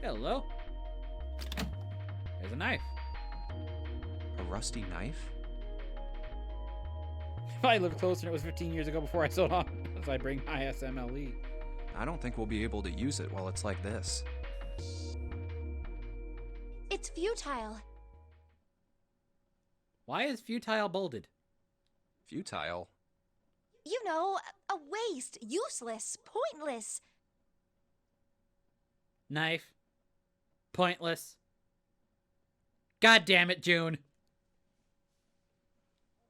Hello. There's a knife. A rusty knife? If I lived closer and it was 15 years ago before I sold off, as I bring ISMLE. I don't think we'll be able to use it while it's like this. It's futile. Why is futile bolded? Futile? You know, a waste, useless, pointless. Knife. Pointless. God damn it, June.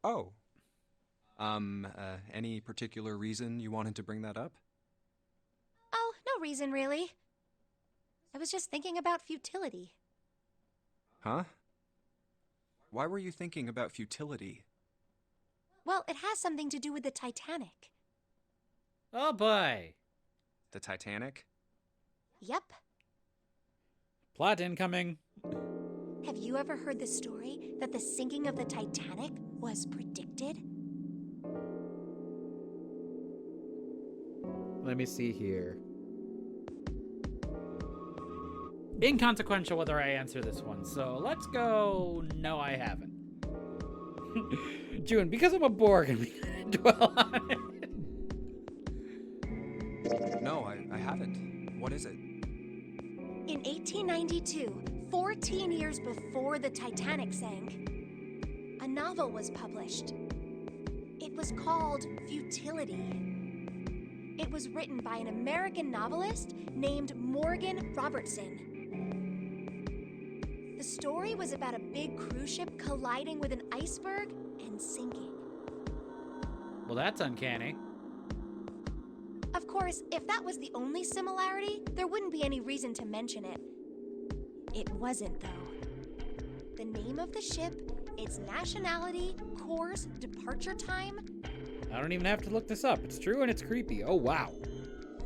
Oh. Any particular reason you wanted to bring that up? Oh, no reason really. I was just thinking about futility. Huh? Why were you thinking about futility? Well, it has something to do with the Titanic. Oh boy. The Titanic? Yep. Plot incoming. Have you ever heard the story that the sinking of the Titanic was predicted? Let me see here. Inconsequential whether I answer this one, so let's go. No, I haven't. June, because I'm a Borg and we dwell on it. No, I haven't. What is it? In 1892, 14 years before the Titanic sank, a novel was published. It was called Futility. It was written by an American novelist named Morgan Robertson. The story was about a big cruise ship colliding with an iceberg and sinking. Well, that's uncanny. Of course, if that was the only similarity, there wouldn't be any reason to mention it. It wasn't, though. The name of the ship, its nationality, course, departure time, I don't even have to look this up. It's true and it's creepy. Oh, wow.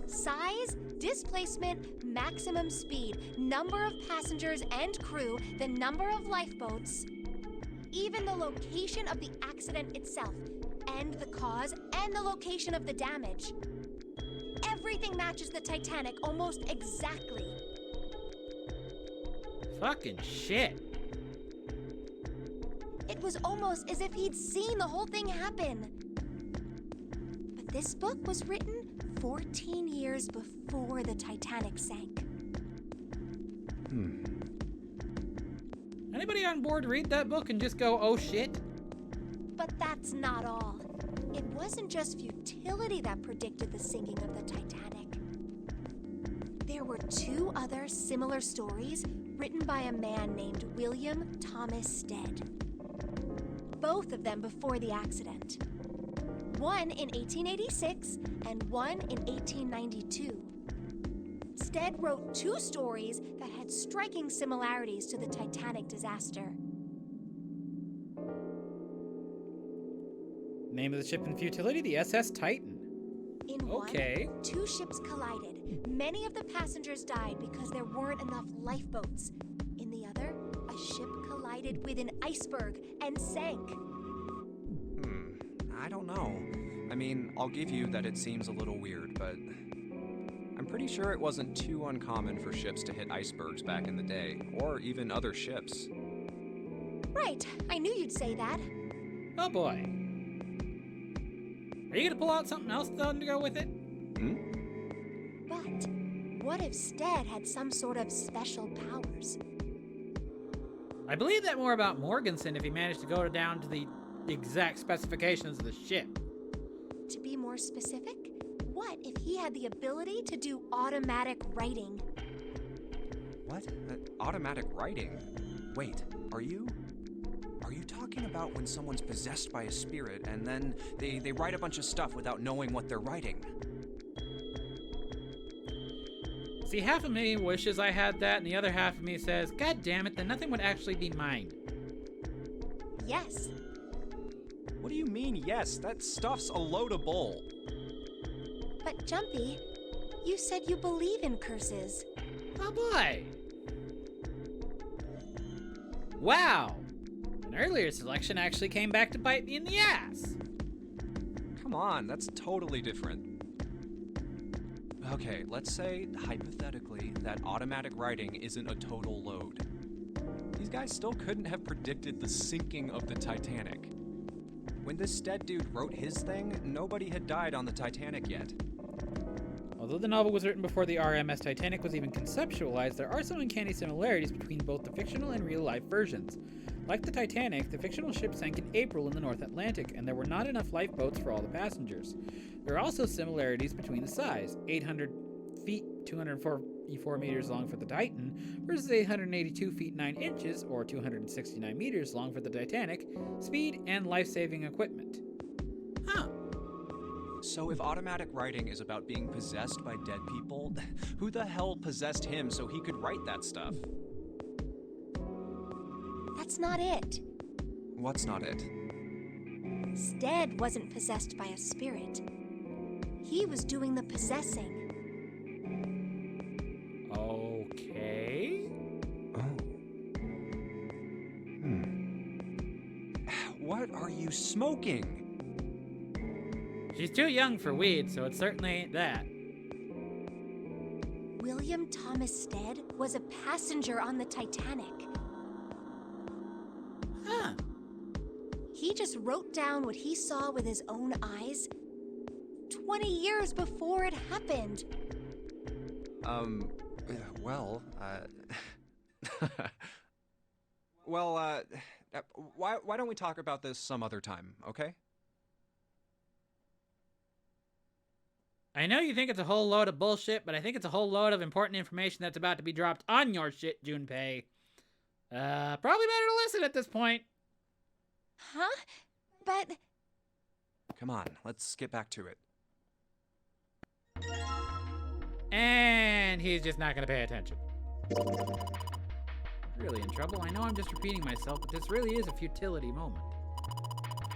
size, displacement, maximum speed, number of passengers and crew, the number of lifeboats, even the location of the accident itself, and the cause and the location of the damage. Everything matches the Titanic almost exactly. Fucking shit. It was almost as if he'd seen the whole thing happen. But this book was written 14 years before the Titanic sank. Anybody on board read that book and just go, oh shit? But that's not all. It wasn't just futility that predicted the sinking of the Titanic. There were two other similar stories written by a man named William Thomas Stead. Both of them before the accident. One in 1886 and one in 1892. Stead wrote two stories that had striking similarities to the Titanic disaster. Name of the ship in futility, the SS Titan. In Okay. one, two ships collided. Many of the passengers died because there weren't enough lifeboats. In the other, a ship collided with an iceberg and sank. I don't know. I mean, I'll give you that it seems a little weird, but I'm pretty sure it wasn't too uncommon for ships to hit icebergs back in the day, or even other ships. Right, I knew you'd say that. Oh boy. Are you gonna pull out something else to go with it? But what if Stead had some sort of special powers? I believe that more about Morganson if he managed to go down to the exact specifications of the ship. To be more specific, what if he had the ability to do automatic writing? What? Automatic writing? Wait, are you talking about when someone's possessed by a spirit and then they write a bunch of stuff without knowing what they're writing? See, half of me wishes I had that, and the other half of me says, God damn it, then nothing would actually be mine. Yes. What do you mean, yes? That stuff's a load of bull. But Jumpy, you said you believe in curses. Oh boy. Wow. An earlier selection actually came back to bite me in the ass. Come on, that's totally different. Okay, let's say, hypothetically, that automatic writing isn't a total load. These guys still couldn't have predicted the sinking of the Titanic. When this Stead dude wrote his thing, nobody had died on the Titanic yet. Although the novel was written before the RMS Titanic was even conceptualized, there are some uncanny similarities between both the fictional and real-life versions. Like the Titanic, the fictional ship sank in April in the North Atlantic, and there were not enough lifeboats for all the passengers. There are also similarities between the size, 800 feet, 244 meters long for the Titan, versus 882 feet 9 inches, or 269 meters long for the Titanic, speed and life-saving equipment. Huh. So if automatic writing is about being possessed by dead people, who the hell possessed him so he could write that stuff? That's not it. What's not it? Stead wasn't possessed by a spirit. He was doing the possessing. Okay. Oh. What are you smoking? She's too young for weed, so it certainly ain't that. William Thomas Stead was a passenger on the Titanic. Huh. He just wrote down what he saw with his own eyes 20 years before it happened. Well, well, why don't we talk about this some other time, okay? I know you think it's a whole load of bullshit, but I think it's a whole load of important information that's about to be dropped on your shit, Junpei. Probably better to listen at this point. Huh? But... Come on, let's get back to it. And he's just not gonna pay attention. Really in trouble. I know I'm just repeating myself, but this really is a futility moment.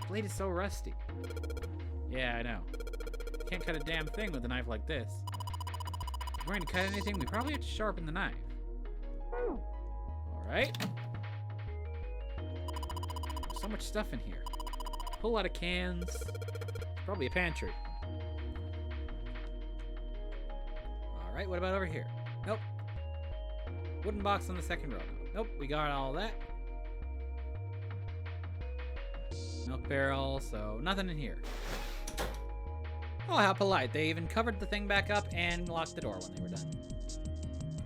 The blade is so rusty. Yeah, I know. Can't cut a damn thing with a knife like this. If we're going to cut anything, we probably have to sharpen the knife. Alright. So much stuff in here. A whole lot of cans. Probably a pantry. Alright, what about over here? Nope. Wooden box on the second row. Nope, we got all that. Milk barrel, so nothing in here. Oh, how polite. They even covered the thing back up and locked the door when they were done.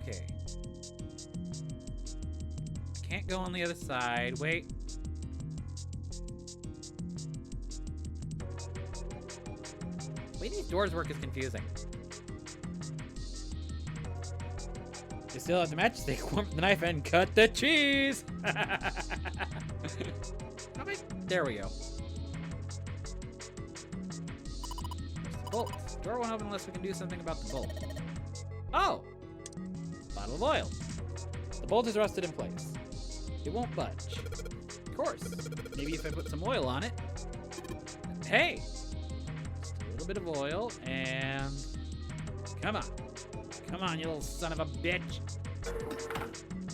Okay. Can't go on the other side. Wait. The way these doors work is confusing. You still have the matchstick, warm the knife, and cut the cheese! There we go. Bolt. Door won't open unless we can do something about the bolt. Oh! Bottle of oil. The bolt is rusted in place. It won't budge. Of course. Maybe if I put some oil on it. Hey! Just a little bit of oil and... Come on. Come on, you little son of a bitch.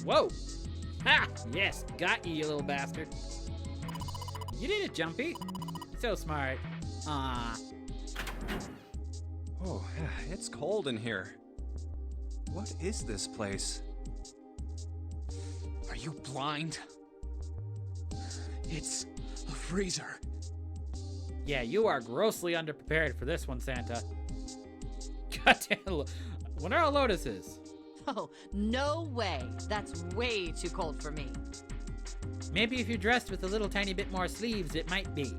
Whoa! Ha! Yes, got you, you little bastard. You did it, Jumpy. So smart. Ah. Oh, it's cold in here. What is this place? Are you blind? It's a freezer. Yeah, you are grossly underprepared for this one, Santa. Goddamn. When are lotuses? Oh, no way. That's way too cold for me. Maybe if you dressed with a little tiny bit more sleeves, it might be.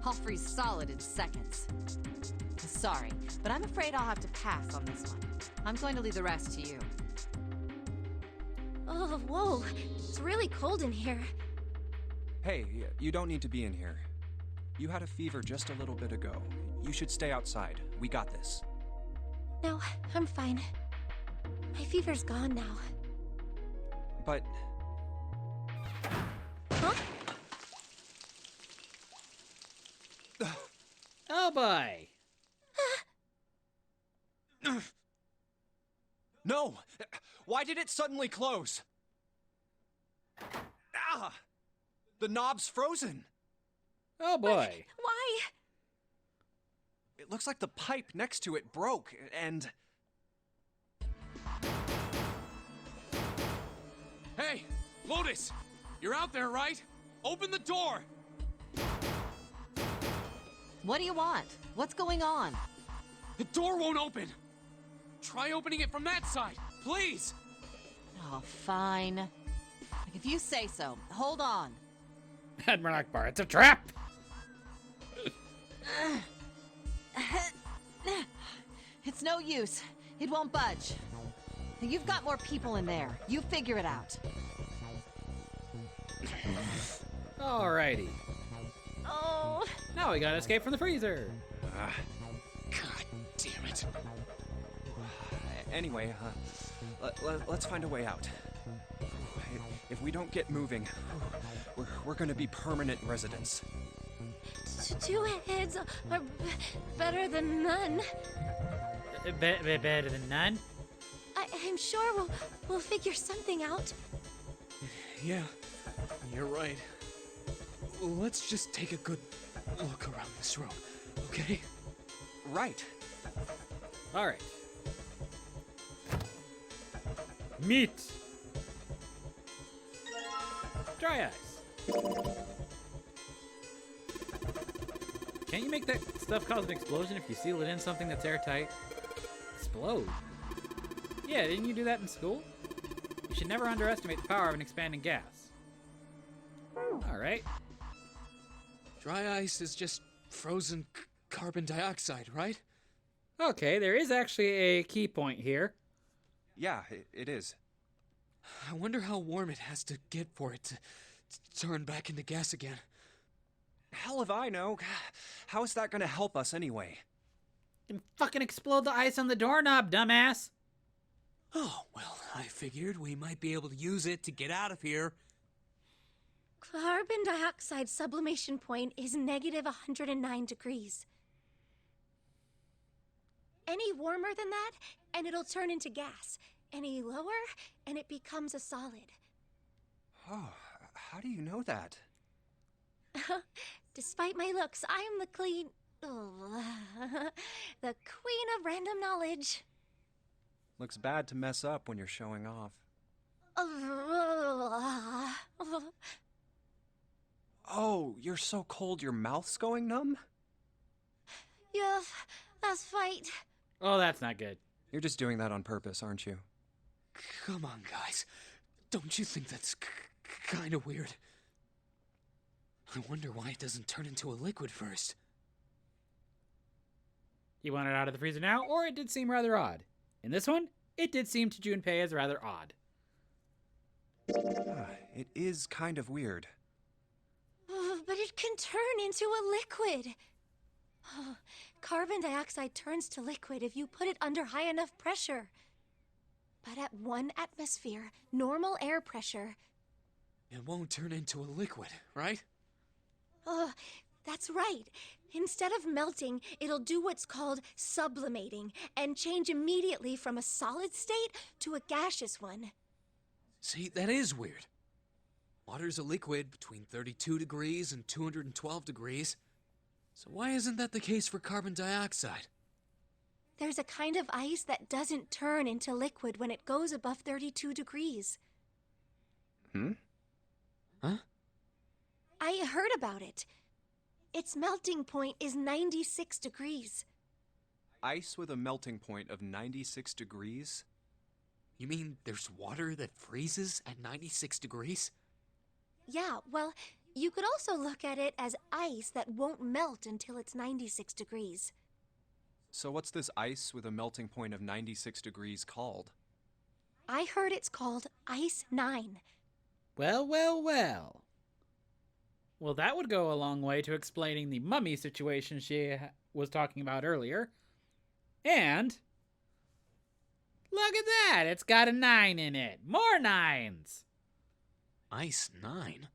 I'll freeze solid in seconds. Sorry, but I'm afraid I'll have to pass on this one. I'm going to leave the rest to you. Oh, whoa. It's really cold in here. Hey, you don't need to be in here. You had a fever just a little bit ago. You should stay outside. We got this. No, I'm fine. My fever's gone now. But... Huh? Oh boy. No! Why did it suddenly close? Ah! The knob's frozen. Oh boy. Why? It looks like the pipe next to it broke, and... Lotus! You're out there, right? Open the door! What do you want? What's going on? The door won't open! Try opening it from that side, please! Oh, fine. If you say so. Hold on. Admiral Akbar, it's a trap! It's no use. It won't budge. You've got more people in there. You figure it out. Alrighty. Oh, Now we gotta escape from the freezer. God damn it. Anyway, let's find a way out. If we don't get moving, we're gonna be permanent residents. two heads are better than none. Better than none? I'm sure we'll figure something out. Yeah, you're right. Let's just take a good look around this room, okay? Right. Alright. Meat! Dry ice. Can't you make that stuff cause an explosion if you seal it in something that's airtight? Explode? Yeah, didn't you do that in school? You should never underestimate the power of an expanding gas. Alright. Dry ice is just frozen carbon dioxide, right? Okay, there is actually a key point here. Yeah, it is. I wonder how warm it has to get for it to turn back into gas again. Hell if I know. How is that gonna help us anyway? Then fucking explode the ice on the doorknob, dumbass! Oh, well, I figured we might be able to use it to get out of here. Carbon dioxide sublimation point is negative 109 degrees. Any warmer than that, and it'll turn into gas. Any lower, and it becomes a solid. Oh, how do you know that? Despite my looks, I am the the queen of random knowledge. Looks bad to mess up when you're showing off. Oh, you're so cold your mouth's going numb? Yes, that's right. Oh, that's not good. You're just doing that on purpose, aren't you? Come on, guys. Don't you think that's kind of weird? I wonder why it doesn't turn into a liquid first. You want it out of the freezer now, or it did seem rather odd? In this one, it did seem to Junpei as rather odd. It is kind of weird. But it can turn into a liquid. Carbon dioxide turns to liquid if you put it under high enough pressure. But at 1 atmosphere, normal air pressure... It won't turn into a liquid, right? That's right. Instead of melting, it'll do what's called sublimating and change immediately from a solid state to a gaseous one. See, that is weird. Water's a liquid between 32 degrees and 212 degrees. So why isn't that the case for carbon dioxide? There's a kind of ice that doesn't turn into liquid when it goes above 32 degrees. Huh? I heard about it. Its melting point is 96 degrees. Ice with a melting point of 96 degrees? You mean there's water that freezes at 96 degrees? Yeah, well, you could also look at it as ice that won't melt until it's 96 degrees. So what's this ice with a melting point of 96 degrees called? I heard it's called Ice 9. Well, well, well. Well, that would go a long way to explaining the mummy situation she was talking about earlier. And... look at that! It's got a 9 in it! More 9s! Ice 9?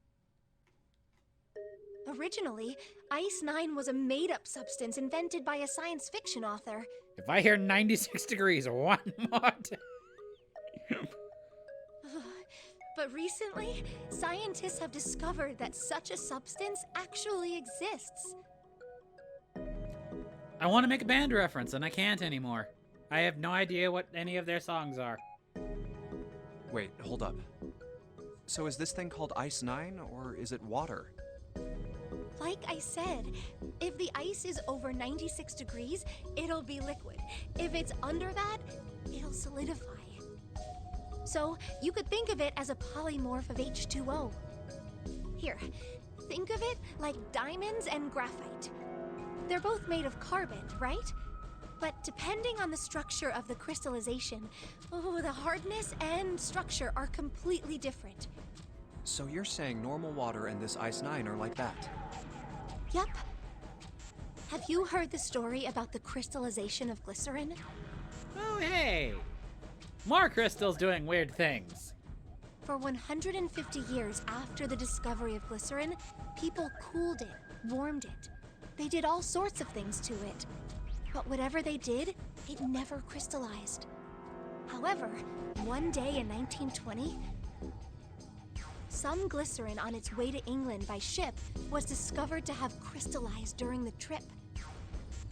Originally, Ice 9 was a made-up substance invented by a science fiction author. If I hear 96 degrees one more time... But recently, scientists have discovered that such a substance actually exists. I want to make a band reference, and I can't anymore. I have no idea what any of their songs are. Wait, hold up. So is this thing called Ice 9, or is it water? Like I said, if the ice is over 96 degrees, it'll be liquid. If it's under that, it'll solidify. So you could think of it as a polymorph of H2O. Here, think of it like diamonds and graphite. They're both made of carbon, right? But depending on the structure of the crystallization, the hardness and structure are completely different. So you're saying normal water and this Ice 9 are like that? Yep. Have you heard the story about the crystallization of glycerin? Oh, hey! More crystals doing weird things. For 150 years after the discovery of glycerin, people cooled it, warmed it. They did all sorts of things to it. But whatever they did, it never crystallized. However, one day in 1920, some glycerin on its way to England by ship was discovered to have crystallized during the trip.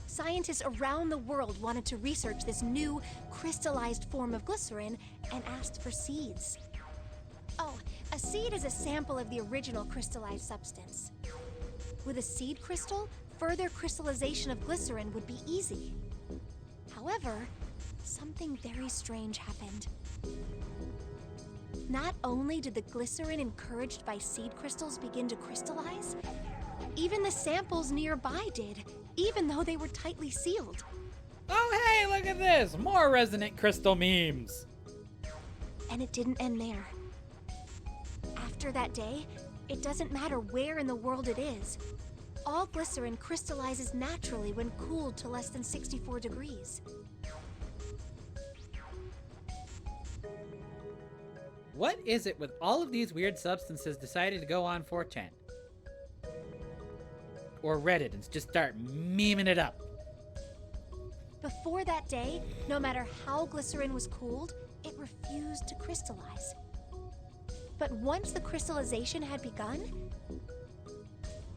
Scientists around the world wanted to research this new crystallized form of glycerin and asked for seeds. Oh, a seed is a sample of the original crystallized substance. With a seed crystal, further crystallization of glycerin would be easy. However, something very strange happened. Not only did the glycerin encouraged by seed crystals begin to crystallize, even the samples nearby did, even though they were tightly sealed. Oh, hey, look at this! More resonant crystal memes! And it didn't end there. After that day, it doesn't matter where in the world it is. All glycerin crystallizes naturally when cooled to less than 64 degrees. What is it with all of these weird substances deciding to go on 4chan? Or Reddit and just start memeing it up? Before that day, no matter how glycerin was cooled, it refused to crystallize. But once the crystallization had begun,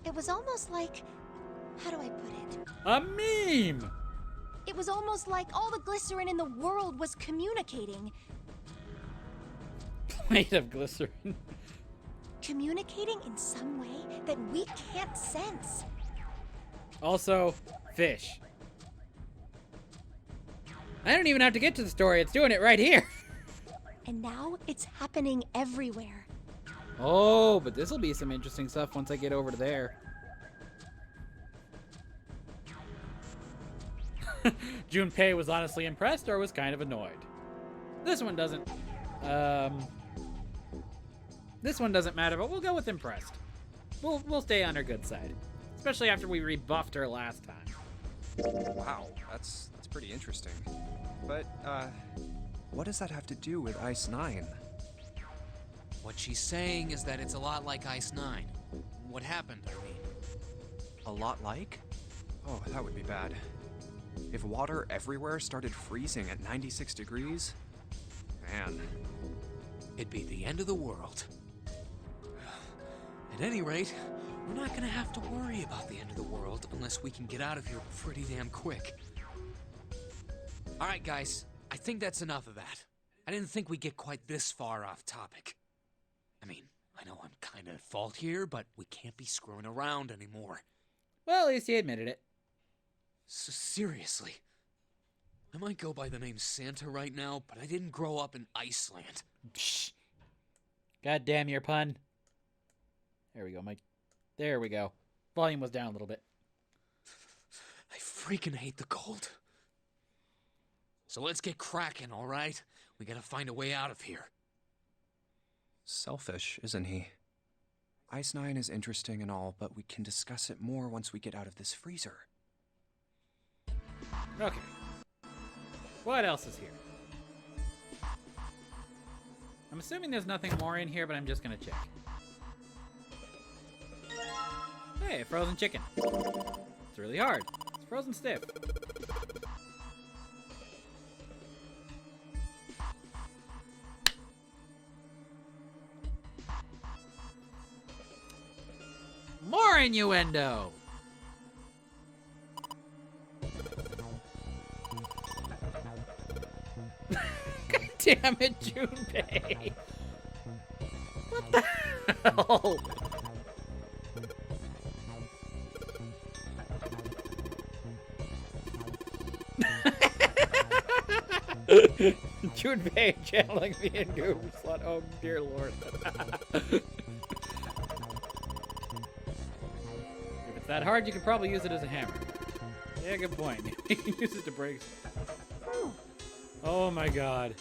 it was almost like, how do I put it? A meme! It was almost like all the glycerin in the world was communicating. Made of glycerin. Communicating in some way that we can't sense. Also, fish. I don't even have to get to the story, it's doing it right here. And now it's happening everywhere. Oh, but this'll be some interesting stuff once I get over to there. Junpei was honestly impressed or was kind of annoyed. This one doesn't matter, but we'll go with impressed. We'll stay on her good side. Especially after we rebuffed her last time. Wow, that's pretty interesting. But, what does that have to do with Ice 9? What she's saying is that it's a lot like Ice 9. What happened, I mean. A lot like? Oh, that would be bad. If water everywhere started freezing at 96 degrees? Man. It'd be the end of the world. At any rate, we're not gonna have to worry about the end of the world unless we can get out of here pretty damn quick. Alright guys, I think that's enough of that. I didn't think we'd get quite this far off topic. I mean, I know I'm kinda at fault here, but we can't be screwing around anymore. Well, at least he admitted it. Seriously. I might go by the name Santa right now, but I didn't grow up in Iceland. Psh. God damn your pun. There we go, Mike. There we go. Volume was down a little bit. I freaking hate the cold. So let's get cracking, alright? We gotta find a way out of here. Selfish, isn't he? Ice 9 is interesting and all, but we can discuss it more once we get out of this freezer. Okay. What else is here? I'm assuming there's nothing more in here, but I'm just gonna check. Hey, frozen chicken. It's really hard. It's frozen stiff. More innuendo! God damn it, Junpei! What the Junpei channeling me in Goober slot. Oh dear lord. If it's that hard, you could probably use it as a hammer. Yeah, good point. You can use it to break stuff. Oh my god.